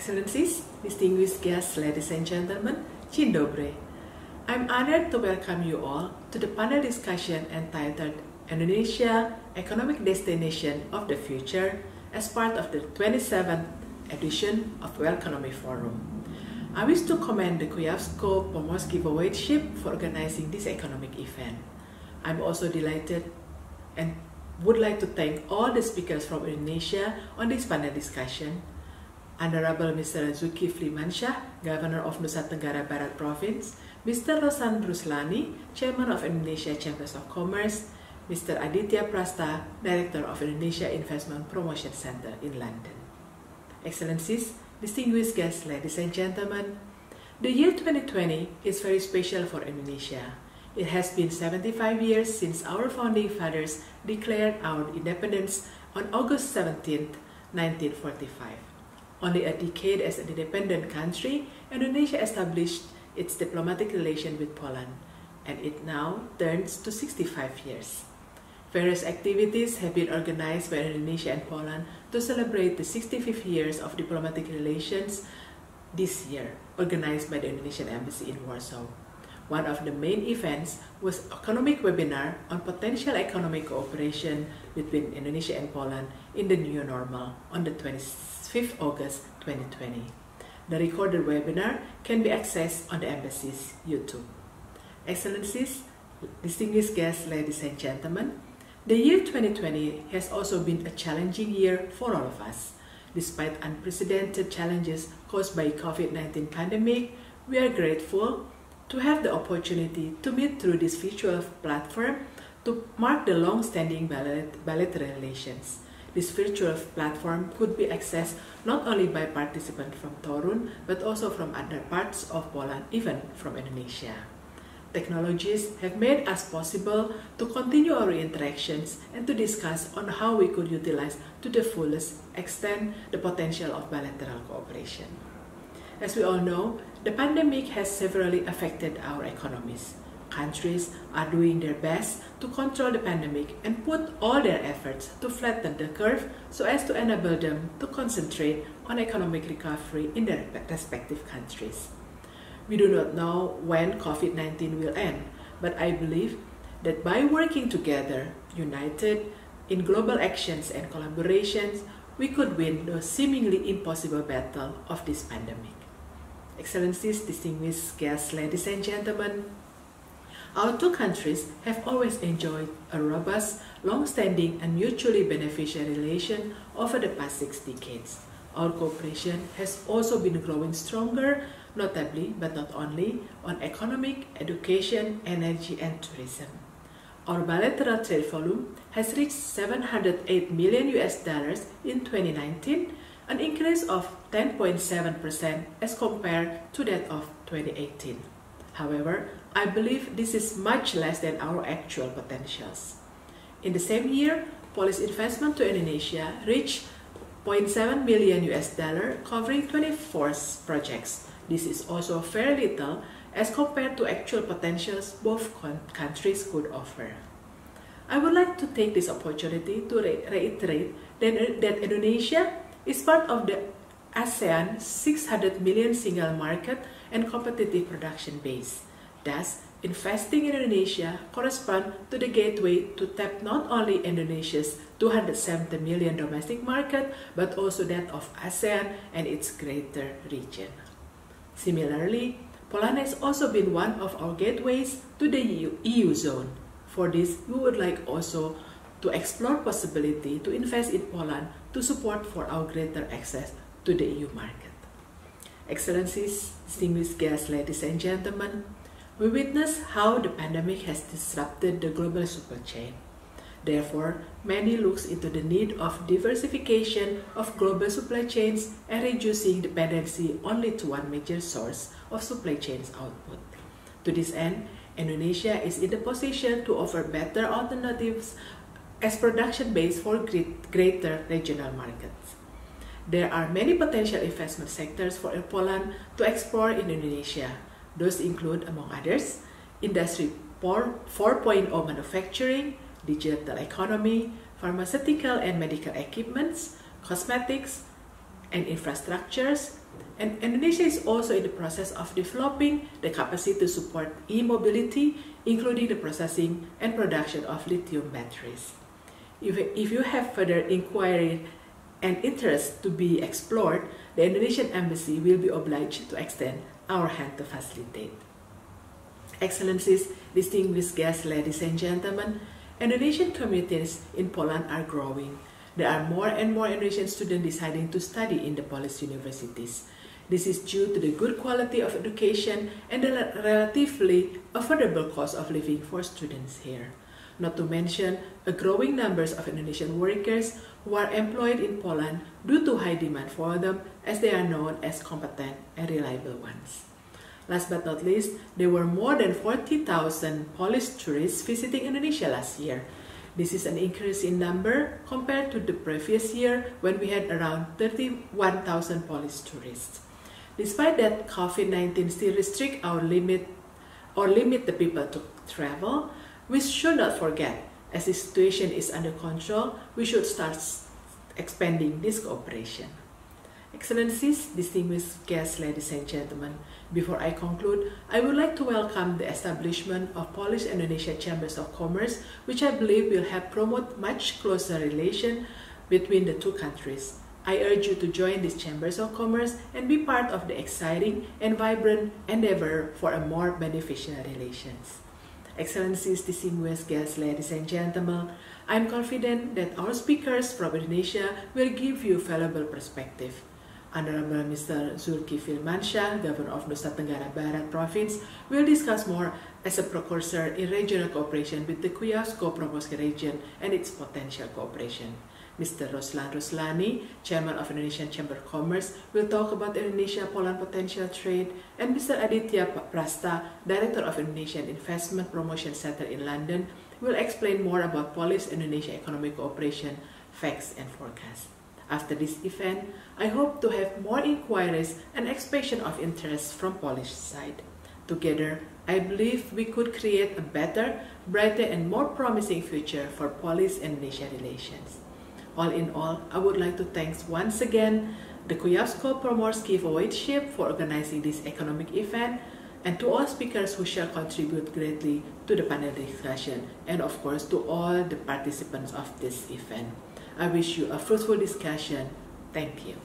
Excellencies, distinguished guests, ladies and gentlemen, Dzień dobry. I'm honored to welcome you all to the panel discussion entitled Indonesia, Economic Destination of the Future as part of the 27th edition of World Economic Forum. I wish to commend the Kuyavian-Pomerian giveawayship for organizing this economic event. I'm also delighted and would like to thank all the speakers from Indonesia on this panel discussion. Honorable Mr. Zulkifli Mansyah, Governor of Nusa Tenggara Barat Province, Mr. Rosan Ruslani, Chairman of Indonesia Chambers of Commerce, Mr. Aditya Prasta, Director of Indonesia Investment Promotion Center in London. Excellencies, distinguished guests, ladies and gentlemen, the year 2020 is very special for Indonesia. It has been 75 years since our founding fathers declared our independence on August 17, 1945. Only a decade as an independent country, Indonesia established its diplomatic relation with Poland, and it now turns to 65 years. Various activities have been organized by Indonesia and Poland to celebrate the 65th years of diplomatic relations this year, organized by the Indonesian Embassy in Warsaw. One of the main events was an economic webinar on potential economic cooperation between Indonesia and Poland in the new normal on the 25th August 2020. The recorded webinar can be accessed on the Embassy's YouTube. Excellencies, distinguished guests, ladies and gentlemen, the year 2020 has also been a challenging year for all of us. Despite unprecedented challenges caused by COVID-19 pandemic, we are grateful to have the opportunity to meet through this virtual platform to mark the long-standing bilateral relations. This virtual platform could be accessed not only by participants from Torun, but also from other parts of Poland, even from Indonesia. Technologies have made us possible to continue our interactions and to discuss on how we could utilize to the fullest extent the potential of bilateral cooperation. As we all know, the pandemic has severely affected our economies. Countries are doing their best to control the pandemic and put all their efforts to flatten the curve so as to enable them to concentrate on economic recovery in their respective countries. We do not know when COVID-19 will end, but I believe that by working together, united in global actions and collaborations, we could win the seemingly impossible battle of this pandemic. Excellencies, distinguished guests, ladies and gentlemen, our two countries have always enjoyed a robust, long-standing and mutually beneficial relation over the past 6 decades. Our cooperation has also been growing stronger, notably, but not only, on economic, education, energy, and tourism. Our bilateral trade volume has reached $708 million in 2019, an increase of 10.7% as compared to that of 2018. However, I believe this is much less than our actual potentials. In the same year, Polish investment to Indonesia reached $0.7 million covering 24 projects. This is also very little as compared to actual potentials both countries could offer. I would like to take this opportunity to reiterate that Indonesia is part of the ASEAN 600 million single market and competitive production base. Thus, investing in Indonesia corresponds to the gateway to tap not only Indonesia's 270 million domestic market, but also that of ASEAN and its greater region. Similarly, Poland has also been one of our gateways to the EU zone. For this, we would like also to explore possibility to invest in Poland to support for our greater access to the EU market. Excellencies, distinguished guests, ladies and gentlemen, we witness how the pandemic has disrupted the global supply chain. Therefore, many look into the need of diversification of global supply chains and reducing dependency only to one major source of supply chain's output. To this end, Indonesia is in the position to offer better alternatives as production base for greater regional markets. There are many potential investment sectors for Poland to explore in Indonesia. Those include, among others, Industry 4.0 manufacturing, digital economy, pharmaceutical and medical equipments, cosmetics, and infrastructures, and Indonesia is also in the process of developing the capacity to support e-mobility, including the processing and production of lithium batteries. If you have further inquiry and interest to be explored, the Indonesian Embassy will be obliged to extend our hand to facilitate. Excellencies, distinguished guests, ladies and gentlemen, Indonesian communities in Poland are growing. There are more and more Indonesian students deciding to study in the Polish universities. This is due to the good quality of education and the relatively affordable cost of living for students here. Not to mention a growing numbers of Indonesian workers who are employed in Poland due to high demand for them, as they are known as competent and reliable ones. Last but not least, there were more than 40,000 Polish tourists visiting Indonesia last year. This is an increase in number compared to the previous year when we had around 31,000 Polish tourists. Despite that COVID-19 still restrict our limit the people to travel, we should not forget, as the situation is under control, we should start expanding this cooperation. Excellencies, distinguished guests, ladies and gentlemen, before I conclude, I would like to welcome the establishment of Polish-Indonesia Chambers of Commerce, which I believe will help promote much closer relation between the two countries. I urge you to join these Chambers of Commerce and be part of the exciting and vibrant endeavor for a more beneficial relations. Excellencies, distinguished guests, ladies and gentlemen, I am confident that our speakers from Indonesia will give you valuable perspective. Honorable Mr. Zulkifli Mansyah, Governor of Nusa Tenggara Barat Province, will discuss more as a precursor in regional cooperation with the Kuyavian-Pomerian region and its potential cooperation. Mr. Ruslan Ruslani, Chairman of Indonesian Chamber of Commerce, will talk about Indonesia-Poland potential trade, and Mr. Aditya Prasta, Director of Indonesian Investment Promotion Center in London, will explain more about Polish-Indonesia economic cooperation, facts and forecasts. After this event, I hope to have more inquiries and expression of interest from Polish side. Together, I believe we could create a better, brighter and more promising future for Polish-Indonesia relations. All in all, I would like to thank once again the Kuyavian-Pomerian for organizing this economic event, and to all speakers who shall contribute greatly to the panel discussion, and of course to all the participants of this event. I wish you a fruitful discussion. Thank you.